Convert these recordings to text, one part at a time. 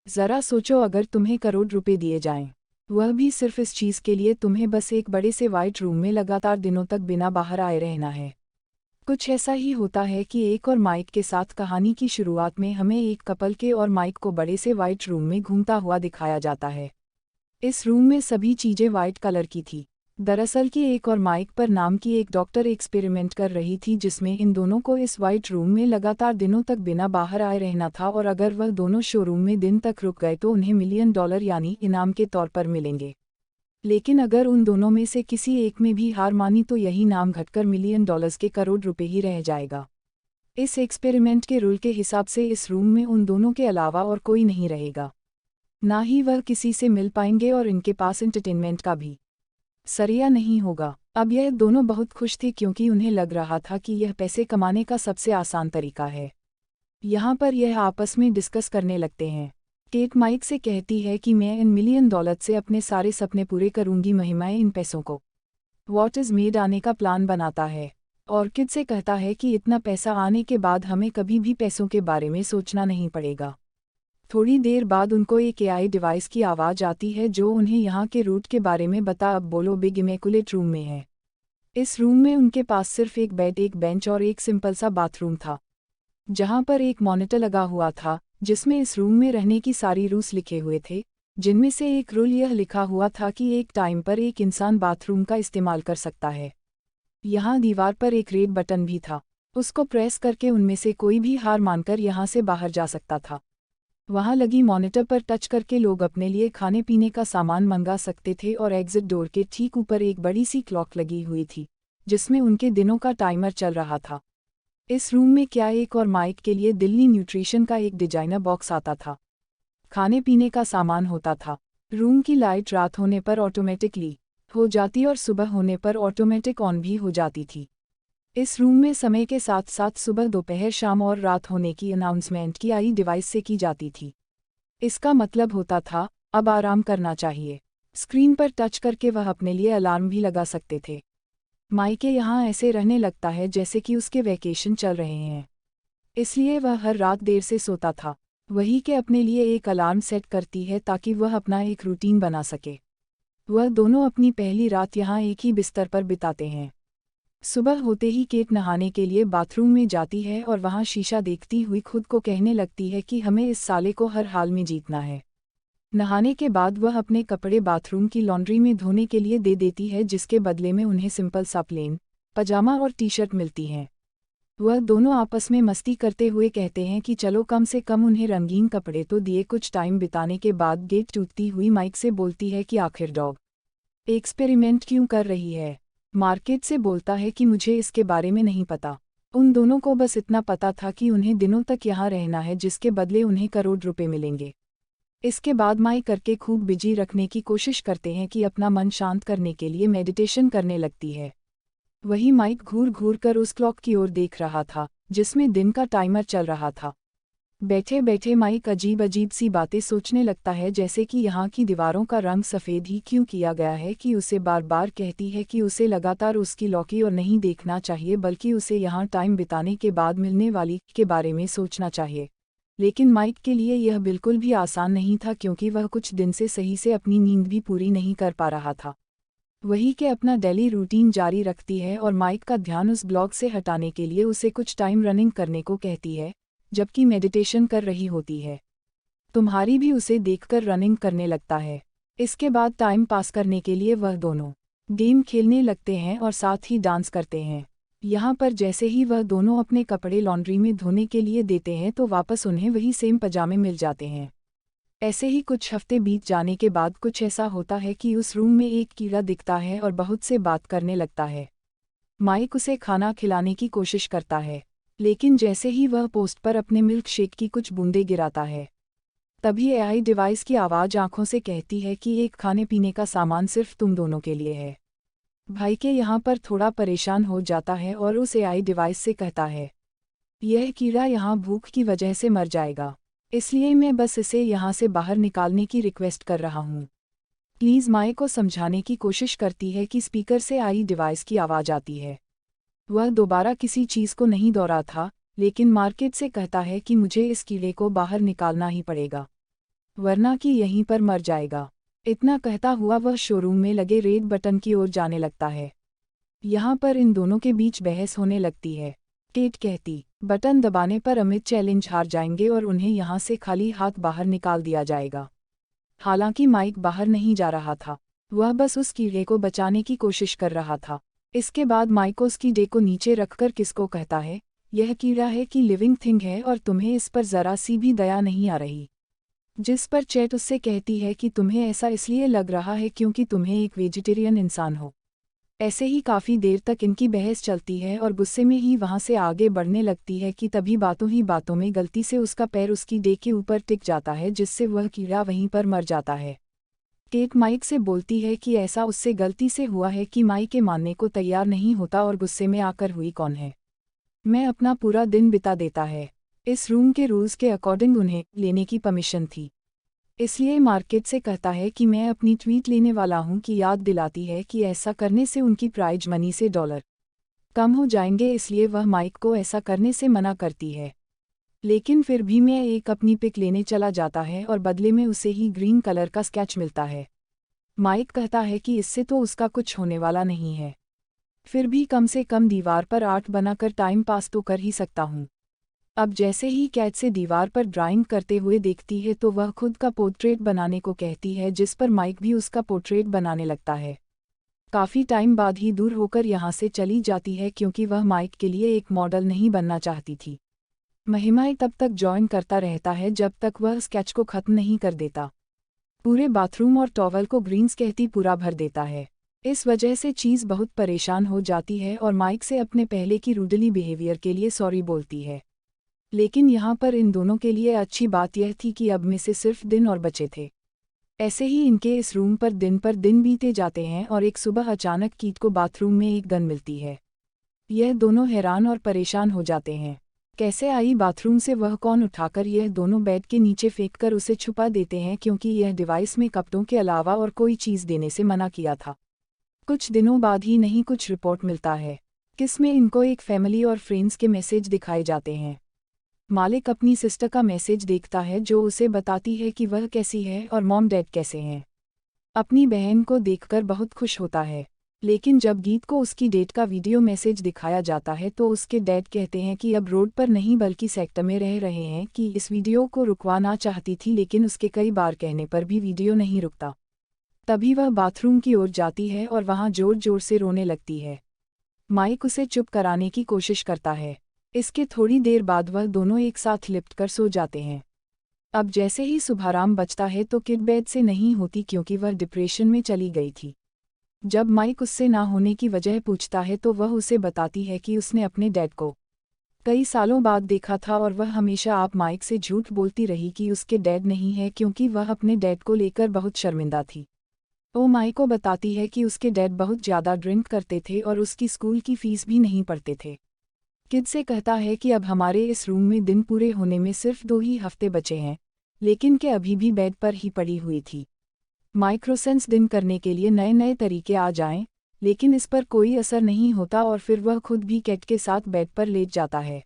जरा सोचो, अगर तुम्हें करोड़ रुपए दिए जाएं, वह भी सिर्फ इस चीज़ के लिए तुम्हें बस एक बड़े से वाइट रूम में लगातार दिनों तक बिना बाहर आए रहना है। कुछ ऐसा ही होता है कि एक और माइक के साथ कहानी की शुरुआत में हमें एक कपल के और माइक को बड़े से वाइट रूम में घूमता हुआ दिखाया जाता है। इस रूम में सभी चीज़ें वाइट कलर की थी। दरअसल कि एक और माइक पर नाम की एक डॉक्टर एक्सपेरिमेंट कर रही थी जिसमें इन दोनों को इस वाइट रूम में लगातार दिनों तक बिना बाहर आए रहना था, और अगर वह दोनों शोरूम में दिन तक रुक गए तो उन्हें $1 मिलियन यानी इनाम के तौर पर मिलेंगे। लेकिन अगर उन दोनों में से किसी एक में भी हार मानी तो यही नाम घटकर $1 मिलियन के करोड़ रुपए ही रह जाएगा। इस एक्सपेरिमेंट के रूल के हिसाब से इस रूम में उन दोनों के अलावा और कोई नहीं रहेगा, ना ही वह किसी से मिल पाएंगे और इनके पास एंटरटेनमेंट का भी सरिया नहीं होगा। अब यह दोनों बहुत खुश थे क्योंकि उन्हें लग रहा था कि यह पैसे कमाने का सबसे आसान तरीका है। यहाँ पर यह आपस में डिस्कस करने लगते हैं। केट माइक से कहती है कि मैं $1 मिलियन से अपने सारे सपने पूरे करूंगी। महिमाएं इन पैसों को व्हाट इज मेड आने का प्लान बनाता है। ऑर्किड से कहता है कि इतना पैसा आने के बाद हमें कभी भी पैसों के बारे में सोचना नहीं पड़ेगा। थोड़ी देर बाद उनको एक एआई डिवाइस की आवाज़ आती है जो उन्हें यहाँ के रूट के बारे में बता। अब बोलो बिग इमेकुलेट रूम में है। इस रूम में उनके पास सिर्फ एक बेड, एक बेंच और एक सिंपल सा बाथरूम था, जहाँ पर एक मॉनिटर लगा हुआ था जिसमें इस रूम में रहने की सारी रूल्स लिखे हुए थे, जिनमें से एक रूल यह लिखा हुआ था कि एक टाइम पर एक इंसान बाथरूम का इस्तेमाल कर सकता है। यहाँ दीवार पर एक रेड बटन भी था, उसको प्रेस करके उनमें से कोई भी हार मानकर यहाँ से बाहर जा सकता था। वहाँ लगी मॉनिटर पर टच करके लोग अपने लिए खाने पीने का सामान मंगा सकते थे और एग्जिट डोर के ठीक ऊपर एक बड़ी सी क्लॉक लगी हुई थी जिसमें उनके दिनों का टाइमर चल रहा था। इस रूम में क्या एक और माइक के लिए दिल्ली न्यूट्रिशन का एक डिजाइनर बॉक्स आता था। खाने पीने का सामान होता था। रूम की लाइट रात होने पर ऑटोमेटिकली हो जाती और सुबह होने पर ऑटोमेटिक ऑन भी हो जाती थी। इस रूम में समय के साथ साथ सुबह, दोपहर, शाम और रात होने की अनाउंसमेंट की आई डिवाइस से की जाती थी। इसका मतलब होता था अब आराम करना चाहिए। स्क्रीन पर टच करके वह अपने लिए अलार्म भी लगा सकते थे। माइके यहाँ ऐसे रहने लगता है जैसे कि उसके वैकेशन चल रहे हैं, इसलिए वह हर रात देर से सोता था। वही के अपने लिए एक अलार्म सेट करती है ताकि वह अपना एक रूटीन बना सके। वह दोनों अपनी पहली रात यहाँ एक ही बिस्तर पर बिताते हैं। सुबह होते ही केट नहाने के लिए बाथरूम में जाती है और वहाँ शीशा देखती हुई खुद को कहने लगती है कि हमें इस साले को हर हाल में जीतना है। नहाने के बाद वह अपने कपड़े बाथरूम की लॉन्ड्री में धोने के लिए दे देती है, जिसके बदले में उन्हें सिंपल सा प्लेन पजामा और टी शर्ट मिलती हैं। वह दोनों आपस में मस्ती करते हुए कहते हैं कि चलो कम से कम उन्हें रंगीन कपड़े तो दिए। कुछ टाइम बिताने के बाद गेट टूटती हुई माइक से बोलती है कि आखिर डॉग एक्सपेरिमेंट क्यों कर रही है। मार्केट से बोलता है कि मुझे इसके बारे में नहीं पता। उन दोनों को बस इतना पता था कि उन्हें दिनों तक यहाँ रहना है जिसके बदले उन्हें करोड़ रुपए मिलेंगे। इसके बाद माइक करके खूब बिजी रखने की कोशिश करते हैं कि अपना मन शांत करने के लिए मेडिटेशन करने लगती है। वही माइक घूर घूर कर उस क्लॉक की ओर देख रहा था जिसमें दिन का टाइमर चल रहा था। बैठे बैठे माइक अजीब अजीब सी बातें सोचने लगता है, जैसे कि यहाँ की दीवारों का रंग सफ़ेद ही क्यों किया गया है, कि उसे बार बार कहती है कि उसे लगातार उसकी लौकी और नहीं देखना चाहिए बल्कि उसे यहाँ टाइम बिताने के बाद मिलने वाली के बारे में सोचना चाहिए। लेकिन माइक के लिए यह बिल्कुल भी आसान नहीं था क्योंकि वह कुछ दिन से सही से अपनी नींद भी पूरी नहीं कर पा रहा था। वही के अपना डेली रूटीन जारी रखती है और माइक का ध्यान उस ब्लॉग से हटाने के लिए उसे कुछ टाइम रनिंग करने को कहती है जबकि मेडिटेशन कर रही होती है। तुम्हारी भी उसे देखकर रनिंग करने लगता है। इसके बाद टाइम पास करने के लिए वह दोनों गेम खेलने लगते हैं और साथ ही डांस करते हैं। यहाँ पर जैसे ही वह दोनों अपने कपड़े लॉन्ड्री में धोने के लिए देते हैं तो वापस उन्हें वही सेम पजामे मिल जाते हैं। ऐसे ही कुछ हफ्ते बीत जाने के बाद कुछ ऐसा होता है कि उस रूम में एक कीड़ा दिखता है और बहुत से बात करने लगता है। माइक उसे खाना खिलाने की कोशिश करता है, लेकिन जैसे ही वह पोस्ट पर अपने मिल्क शेक की कुछ बूंदें गिराता है तभी एआई डिवाइस की आवाज़ आंखों से कहती है कि एक खाने पीने का सामान सिर्फ तुम दोनों के लिए है। भाई के यहाँ पर थोड़ा परेशान हो जाता है और उस एआई डिवाइस से कहता है यह कीड़ा यहाँ भूख की वजह से मर जाएगा, इसलिए मैं बस इसे यहाँ से बाहर निकालने की रिक्वेस्ट कर रहा हूँ। प्लीज़। माइक को समझाने की कोशिश करती है कि स्पीकर से आई डिवाइस की आवाज़ आती है। वह दोबारा किसी चीज़ को नहीं दोहरा था, लेकिन मार्केट से कहता है कि मुझे इस कीड़े को बाहर निकालना ही पड़ेगा। वरना कि यहीं पर मर जाएगा। इतना कहता हुआ वह शोरूम में लगे रेड बटन की ओर जाने लगता है। यहाँ पर इन दोनों के बीच बहस होने लगती है। केट कहती, बटन दबाने पर अमित चैलेंज हार जाएंगे और उन्हें यहाँ से खाली हाथ बाहर निकाल दिया जाएगा। हालांकि माइक बाहर नहीं जा रहा था, वह बस उस कीड़े को बचाने की कोशिश कर रहा था। इसके बाद माइक उस कीड़े को नीचे रखकर किसको कहता है, यह कीड़ा है कि लिविंग थिंग है और तुम्हें इस पर जरा सी भी दया नहीं आ रही। जिस पर चैट उससे कहती है कि तुम्हें ऐसा इसलिए लग रहा है क्योंकि तुम्हें एक वेजिटेरियन इंसान हो। ऐसे ही काफ़ी देर तक इनकी बहस चलती है और गुस्से में ही वहाँ से आगे बढ़ने लगती है कि तभी बातों ही बातों में गलती से उसका पैर उसकी डे के ऊपर टिक जाता है, जिससे वह कीड़ा वहीं पर मर जाता है। केट माइक से बोलती है कि ऐसा उससे गलती से हुआ है कि माइक के मानने को तैयार नहीं होता और गुस्से में आकर हुई कौन है, मैं अपना पूरा दिन बिता देता है। इस रूम के रूल्स के अकॉर्डिंग उन्हें लेने की परमिशन थी, इसलिए मार्केट से कहता है कि मैं अपनी ट्वीट लेने वाला हूं कि याद दिलाती है कि ऐसा करने से उनकी प्राइज मनी से $, कम हो जाएंगे, इसलिए वह माइक को ऐसा करने से मना करती है। लेकिन फिर भी मैं एक अपनी पिक लेने चला जाता है और बदले में उसे ही ग्रीन कलर का स्केच मिलता है। माइक कहता है कि इससे तो उसका कुछ होने वाला नहीं है, फिर भी कम से कम दीवार पर आर्ट बनाकर टाइम पास तो कर ही सकता हूँ। अब जैसे ही कैट से दीवार पर ड्राइंग करते हुए देखती है तो वह खुद का पोर्ट्रेट बनाने को कहती है, जिस पर माइक भी उसका पोर्ट्रेट बनाने लगता है। काफ़ी टाइम बाद ही दूर होकर यहाँ से चली जाती है क्योंकि वह माइक के लिए एक मॉडल नहीं बनना चाहती थी। महिमाएं तब तक जॉइन करता रहता है जब तक वह स्केच को ख़त्म नहीं कर देता। पूरे बाथरूम और टॉवल को ग्रीन्स कहती पूरा भर देता है। इस वजह से चीज़ बहुत परेशान हो जाती है और माइक से अपने पहले की रूडली बिहेवियर के लिए सॉरी बोलती है। लेकिन यहाँ पर इन दोनों के लिए अच्छी बात यह थी कि अब में से सिर्फ दिन और बचे थे। ऐसे ही इनके इस रूम पर दिन बीते जाते हैं और एक सुबह अचानक कीट को बाथरूम में एक गन मिलती है। यह दोनों हैरान और परेशान हो जाते हैं, कैसे आई बाथरूम से वह कौन उठाकर यह दोनों बेड के नीचे फेंककर उसे छुपा देते हैं क्योंकि यह डिवाइस में कपड़ों के अलावा और कोई चीज़ देने से मना किया था। कुछ दिनों बाद ही नहीं कुछ रिपोर्ट मिलता है, किसमें इनको एक फैमिली और फ्रेंड्स के मैसेज दिखाए जाते हैं। मालिक अपनी सिस्टर का मैसेज देखता है जो उसे बताती है कि वह कैसी है और मॉम डैड कैसे हैं। अपनी बहन को देखकर बहुत खुश होता है, लेकिन जब गीत को उसकी डेट का वीडियो मैसेज दिखाया जाता है तो उसके डैड कहते हैं कि अब रोड पर नहीं बल्कि सेक्टर में रह रहे हैं, कि इस वीडियो को रुकवाना चाहती थी लेकिन उसके कई बार कहने पर भी वीडियो नहीं रुकता। तभी वह बाथरूम की ओर जाती है और वहाँ जोर जोर से रोने लगती है। माइक उसे चुप कराने की कोशिश करता है। इसके थोड़ी देर बाद वह दोनों एक साथ लिपट कर सो जाते हैं। अब जैसे ही सुबहराम बचता है तो किड बेड से नहीं होती क्योंकि वह डिप्रेशन में चली गई थी। जब माइक उससे ना होने की वजह पूछता है तो वह उसे बताती है कि उसने अपने डैड को कई सालों बाद देखा था और वह हमेशा आप माइक से झूठ बोलती रही कि उसके डैड नहीं है क्योंकि वह अपने डैड को लेकर बहुत शर्मिंदा थी। वो माइक को बताती है कि उसके डैड बहुत ज़्यादा ड्रिंक करते थे और उसकी स्कूल की फ़ीस भी नहीं पड़ते थे। किड से कहता है कि अब हमारे इस रूम में दिन पूरे होने में सिर्फ 2 ही हफ्ते बचे हैं, लेकिन के अभी भी बेड पर ही पड़ी हुई थी। माइक्रोसेंस दिन करने के लिए नए नए तरीके आ जाएं, लेकिन इस पर कोई असर नहीं होता और फिर वह खुद भी कैट के साथ बेड पर लेट जाता है।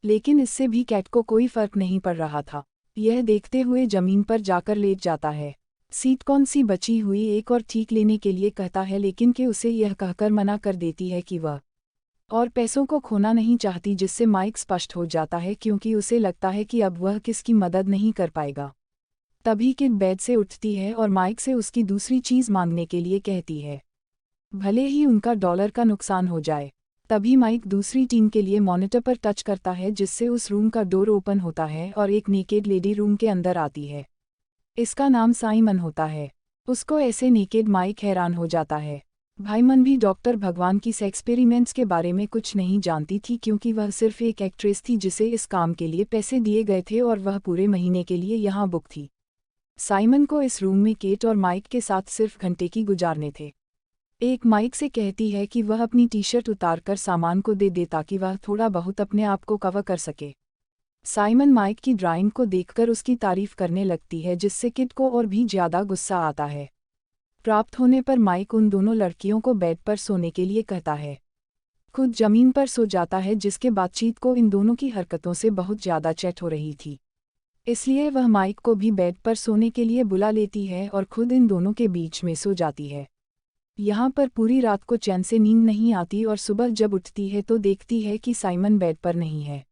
लेकिन इससे भी कैट को कोई फर्क नहीं पड़ रहा था। यह देखते हुए ज़मीन पर जाकर लेट जाता है। सीट कौन सी बची हुई एक और ठीक लेने के लिए कहता है, लेकिन के उसे यह कहकर मना कर देती है कि वह और पैसों को खोना नहीं चाहती, जिससे माइक स्पष्ट हो जाता है क्योंकि उसे लगता है कि अब वह किसकी मदद नहीं कर पाएगा। तभी किड बेड से उठती है और माइक से उसकी दूसरी चीज़ मांगने के लिए कहती है, भले ही उनका $, का नुकसान हो जाए। तभी माइक दूसरी टीम के लिए मॉनिटर पर टच करता है, जिससे उस रूम का डोर ओपन होता है और एक नेकेड लेडी रूम के अंदर आती है। इसका नाम साइमन होता है। उसको ऐसे नेकेड माइक हैरान हो जाता है। भाईमन भी डॉक्टर भगवान की एक्सपेरिमेंट्स के बारे में कुछ नहीं जानती थी क्योंकि वह सिर्फ एक एक्ट्रेस थी जिसे इस काम के लिए पैसे दिए गए थे और वह पूरे महीने के लिए यहाँ बुक थी। साइमन को इस रूम में केट और माइक के साथ सिर्फ घंटे की गुजारने थे। एक माइक से कहती है कि वह अपनी टी शर्ट उतार कर सामान को दे ताकि वह थोड़ा बहुत अपने आप को कवर कर सके। साइमन माइक की ड्राइंग को देखकर उसकी तारीफ करने लगती है, जिससे किड को और भी ज़्यादा गुस्सा आता है। प्राप्त होने पर माइक उन दोनों लड़कियों को बेड पर सोने के लिए कहता है। खुद जमीन पर सो जाता है, जिसके बातचीत को इन दोनों की हरकतों से बहुत ज़्यादा चैट हो रही थी। इसलिए वह माइक को भी बेड पर सोने के लिए बुला लेती है और खुद इन दोनों के बीच में सो जाती है। यहाँ पर पूरी रात को चैन से नींद नहीं आती और सुबह जब उठती है तो देखती है कि साइमन बेड पर नहीं है।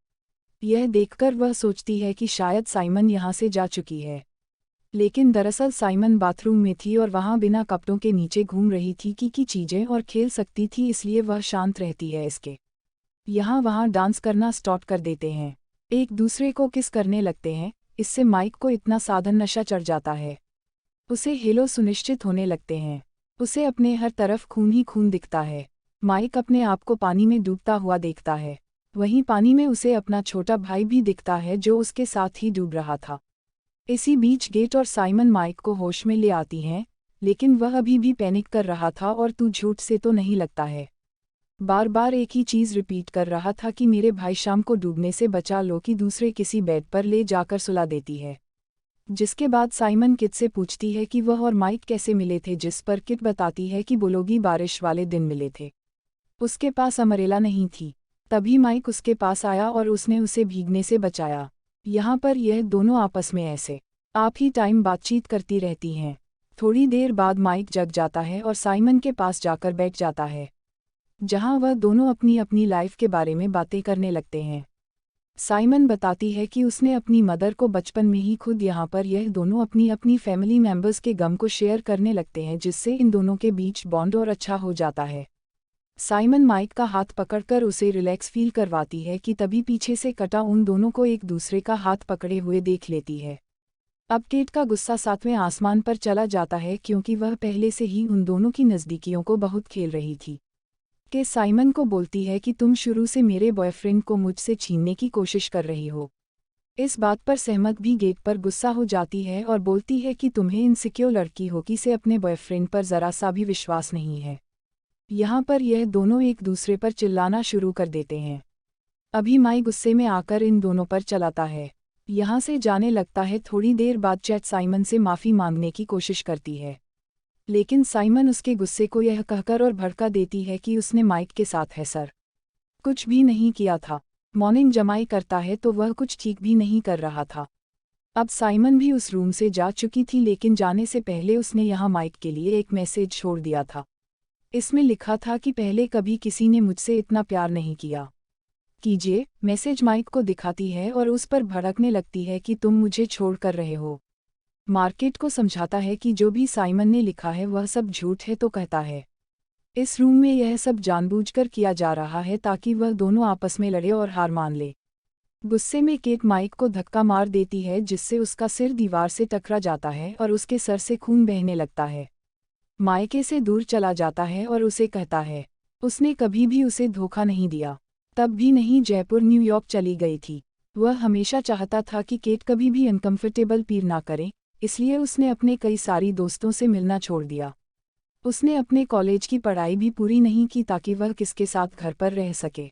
यह देखकर वह सोचती है कि शायद साइमन यहाँ से जा चुकी है, लेकिन दरअसल साइमन बाथरूम में थी और वहाँ बिना कपड़ों के नीचे घूम रही थी की चीजें और खेल सकती थी, इसलिए वह शांत रहती है। इसके यहाँ वहाँ डांस करना स्टार्ट कर देते हैं, एक दूसरे को किस करने लगते हैं। इससे माइक को इतना साधन नशा चढ़ जाता है, उसे हेलो सुनिश्चित होने लगते हैं। उसे अपने हर तरफ खून ही खून दिखता है। माइक अपने आप को पानी में डूबता हुआ देखता है, वहीं पानी में उसे अपना छोटा भाई भी दिखता है जो उसके साथ ही डूब रहा था। इसी बीच गेट और साइमन माइक को होश में ले आती हैं, लेकिन वह अभी भी पैनिक कर रहा था और तू झूठ से तो नहीं लगता है। बार बार एक ही चीज़ रिपीट कर रहा था कि मेरे भाई शाम को डूबने से बचा लो, कि दूसरे किसी बेड पर ले जाकर सुला देती है। जिसके बाद साइमन किट से पूछती है कि वह और माइक कैसे मिले थे, जिस पर किट बताती है कि बोलोगी बारिश वाले दिन मिले थे। उसके पास अमरेला नहीं थी। तभी माइक उसके पास आया और उसने उसे भीगने से बचाया। यहाँ पर यह दोनों आपस में ऐसे आप ही टाइम बातचीत करती रहती हैं। थोड़ी देर बाद माइक जग जाता है और साइमन के पास जाकर बैठ जाता है, जहाँ वह दोनों अपनी अपनी लाइफ के बारे में बातें करने लगते हैं। साइमन बताती है कि उसने अपनी मदर को बचपन में ही खुद यहाँ पर यह दोनों अपनी अपनी फैमिली मेंबर्स के गम को शेयर करने लगते हैं, जिससे इन दोनों के बीच बॉन्ड और अच्छा हो जाता है। साइमन माइक का हाथ पकड़कर उसे रिलैक्स फील करवाती है कि तभी पीछे से कटा उन दोनों को एक दूसरे का हाथ पकड़े हुए देख लेती है। अब केट का गुस्सा 7वें आसमान पर चला जाता है, क्योंकि वह पहले से ही उन दोनों की नज़दीकियों को बहुत खेल रही थी। के साइमन को बोलती है कि तुम शुरू से मेरे बॉयफ्रेंड को मुझसे छीनने की कोशिश कर रही हो। इस बात पर सहमत भी गेट पर गुस्सा हो जाती है और बोलती है कि तुम्हें इनसिक्योर लड़की हो कि से अपने बॉयफ्रेंड पर ज़रा सा भी विश्वास नहीं है। यहाँ पर यह दोनों एक दूसरे पर चिल्लाना शुरू कर देते हैं। अभी माई गुस्से में आकर इन दोनों पर चलाता है, यहाँ से जाने लगता है। थोड़ी देर बाद चैट साइमन से माफ़ी मांगने की कोशिश करती है, लेकिन साइमन उसके गुस्से को यह कहकर और भड़का देती है कि उसने माइक के साथ है सर कुछ भी नहीं किया था। मॉर्निंग जमाई करता है तो वह कुछ ठीक भी नहीं कर रहा था। अब साइमन भी उस रूम से जा चुकी थी, लेकिन जाने से पहले उसने यहाँ माइक के लिए एक मैसेज छोड़ दिया था। इसमें लिखा था कि पहले कभी किसी ने मुझसे इतना प्यार नहीं किया, कीजिए। मैसेज माइक को दिखाती है और उस पर भड़कने लगती है कि तुम मुझे छोड़ कर रहे हो। मार्केट को समझाता है कि जो भी साइमन ने लिखा है वह सब झूठ है, तो कहता है इस रूम में यह सब जानबूझकर किया जा रहा है ताकि वह दोनों आपस में लड़े और हार मान ले। गुस्से में केट माइक को धक्का मार देती है, जिससे उसका सिर दीवार से टकरा जाता है और उसके सर से खून बहने लगता है। मायके से दूर चला जाता है और उसे कहता है उसने कभी भी उसे धोखा नहीं दिया, तब भी नहीं जयपुर न्यूयॉर्क चली गई थी। वह हमेशा चाहता था कि केट कभी भी अनकंफर्टेबल फील ना करे, इसलिए उसने अपने कई सारी दोस्तों से मिलना छोड़ दिया। उसने अपने कॉलेज की पढ़ाई भी पूरी नहीं की ताकि वह किसके साथ घर पर रह सके।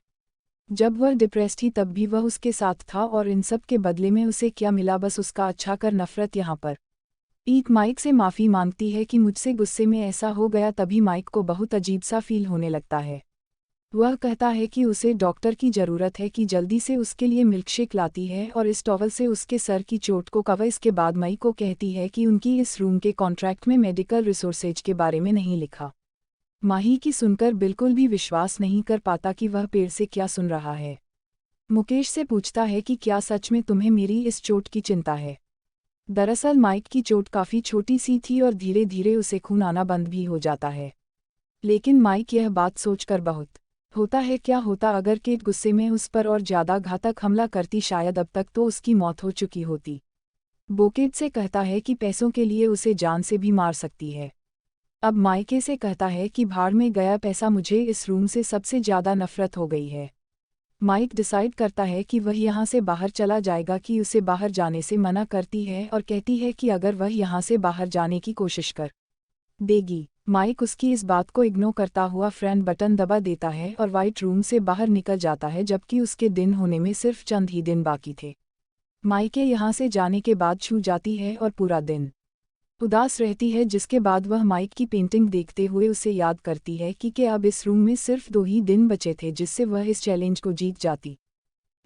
जब वह डिप्रेस थी तब भी वह उसके साथ था, और इन सब के बदले में उसे क्या मिला, बस उसका अच्छा कर नफरत। यहाँ पर ईट माइक से माफ़ी मांगती है कि मुझसे गुस्से में ऐसा हो गया। तभी माइक को बहुत अजीब सा फील होने लगता है। वह कहता है कि उसे डॉक्टर की ज़रूरत है, कि जल्दी से उसके लिए मिल्कशेक लाती है और इस टॉवल से उसके सर की चोट को कवर। इसके बाद मई को कहती है कि उनकी इस रूम के कॉन्ट्रैक्ट में मेडिकल रिसोर्सेज के बारे में नहीं लिखा। माही की सुनकर बिल्कुल भी विश्वास नहीं कर पाता कि वह पेड़ से क्या सुन रहा है। मुकेश से पूछता है कि क्या सच में तुम्हें मेरी इस चोट की चिंता है। दरअसल माइक की चोट काफ़ी छोटी सी थी और धीरे धीरे उसे खून आना बंद भी हो जाता है। लेकिन माइक यह बात सोचकर बहुत होता है क्या होता अगर केट गुस्से में उस पर और ज़्यादा घातक हमला करती, शायद अब तक तो उसकी मौत हो चुकी होती। बोकेट से कहता है कि पैसों के लिए उसे जान से भी मार सकती है। अब माइके से कहता है कि भाड़ में गया पैसा, मुझे इस रूम से सबसे ज़्यादा नफरत हो गई है। माइक डिसाइड करता है कि वह यहाँ से बाहर चला जाएगा, कि उसे बाहर जाने से मना करती है और कहती है कि अगर वह यहाँ से बाहर जाने की कोशिश कर देगी। माइक उसकी इस बात को इग्नोर करता हुआ फ्रेंड बटन दबा देता है और वाइट रूम से बाहर निकल जाता है, जबकि उसके दिन होने में सिर्फ चंद ही दिन बाकी थे। माइके यहाँ से जाने के बाद छू जाती है और पूरा दिन उदास रहती है, जिसके बाद वह माइक की पेंटिंग देखते हुए उसे याद करती है कि अब इस रूम में सिर्फ 2 ही दिन बचे थे जिससे वह इस चैलेंज को जीत जाती।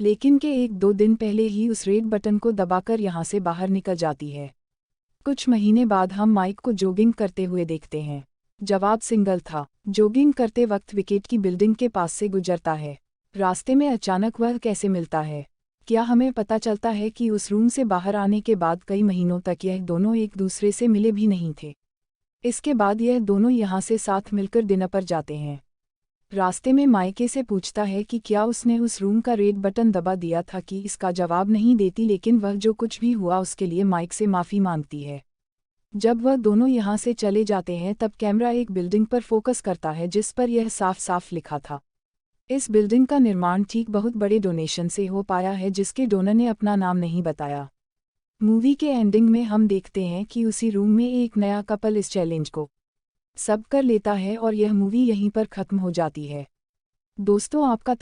लेकिन के 1-2 दिन पहले ही उस रेड बटन को दबाकर यहाँ से बाहर निकल जाती है। कुछ महीने बाद हम माइक को जॉगिंग करते हुए देखते हैं। जवाब सिंगल था। जॉगिंग करते वक्त विकेट की बिल्डिंग के पास से गुजरता है। रास्ते में अचानक वह कैसे मिलता है? क्या हमें पता चलता है कि उस रूम से बाहर आने के बाद कई महीनों तक यह दोनों एक दूसरे से मिले भी नहीं थे। इसके बाद यह दोनों यहाँ से साथ मिलकर डिनर पर जाते हैं। रास्ते में माइके से पूछता है कि क्या उसने उस रूम का रेड बटन दबा दिया था कि इसका जवाब नहीं देती, लेकिन वह जो कुछ भी हुआ उसके लिए माइक से माफ़ी मांगती है। जब वह दोनों यहाँ से चले जाते हैं तब कैमरा एक बिल्डिंग पर फोकस करता है जिस पर यह साफ साफ लिखा था। इस बिल्डिंग का निर्माण ठीक बहुत बड़े डोनेशन से हो पाया है जिसके डोनर ने अपना नाम नहीं बताया। मूवी के एंडिंग में हम देखते हैं कि उसी रूम में एक नया कपल इस चैलेंज को सब कर लेता है और यह मूवी यहीं पर ख़त्म हो जाती है। दोस्तों, आपका